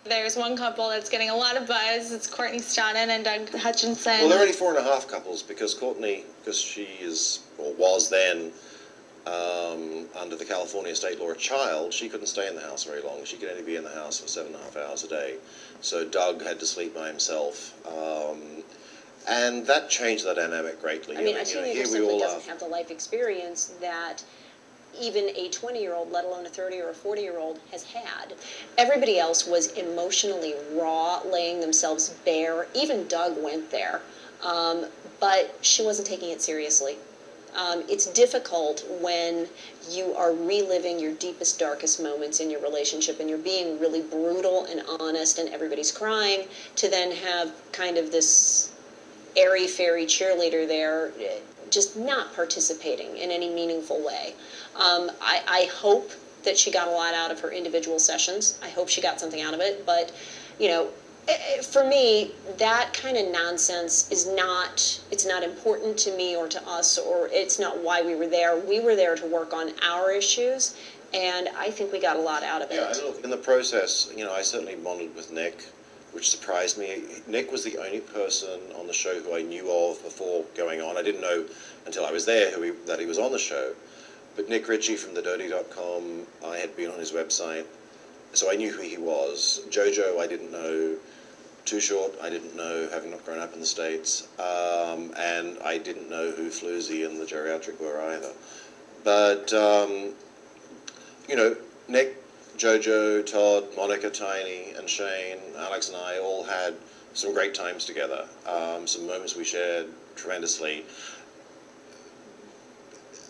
There's one couple that's getting a lot of buzz. It's Courtney Stodden and Doug Hutchinson. Well, they're only 4.5 couples because Courtney, because she is, or was then, under the California state law, a child, she couldn't stay in the house very long. She could only be in the house for 7.5 hours a day. So Doug had to sleep by himself. And that changed the dynamic greatly. I mean, a teenager simply doesn't have the life experience that even a 20-year-old, let alone a 30 or a 40-year-old, has had. Everybody else was emotionally raw, laying themselves bare. Even Doug went there, but she wasn't taking it seriously. It's difficult when you are reliving your deepest, darkest moments in your relationship and you're being really brutal and honest and everybody's crying, to then have kind of this airy-fairy cheerleader there just not participating in any meaningful way. I hope that she got a lot out of her individual sessions. I hope she got something out of it, but, you know, for me, that kind of nonsense is not, it's not important to me or to us, or it's not why we were there. We were there to work on our issues, and I think we got a lot out of it. Yeah, look, in the process, you know, I certainly bonded with Nick, which surprised me. Nick was the only person on the show who I knew of before going on. I didn't know until I was there that he was on the show. But Nick Ritchie from thedirty.com, I had been on his website, so I knew who he was. JoJo, I didn't know. Too Short, I didn't know, having not grown up in the States. And I didn't know who Floozy and the Geriatric were either. But, you know, Nick, JoJo, Todd, Monica, Tiny, and Shane, Alex and I all had some great times together. Some moments we shared tremendously.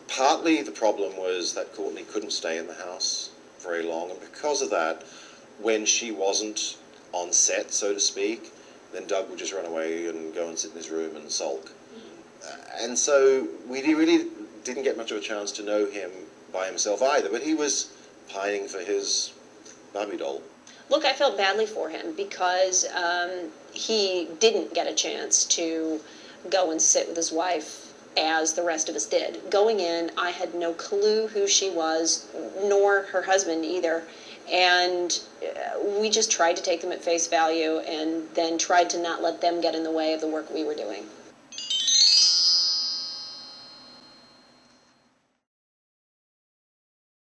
Partly the problem was that Courtney couldn't stay in the house very long, and because of that, when she wasn't on set, so to speak, then Doug would just run away and go and sit in his room and sulk. And so we really didn't get much of a chance to know him by himself either, but he was pining for his Barbie doll. Look, I felt badly for him because he didn't get a chance to go and sit with his wife as the rest of us did. Going in, I had no clue who she was, nor her husband either, and we just tried to take them at face value and then tried to not let them get in the way of the work we were doing.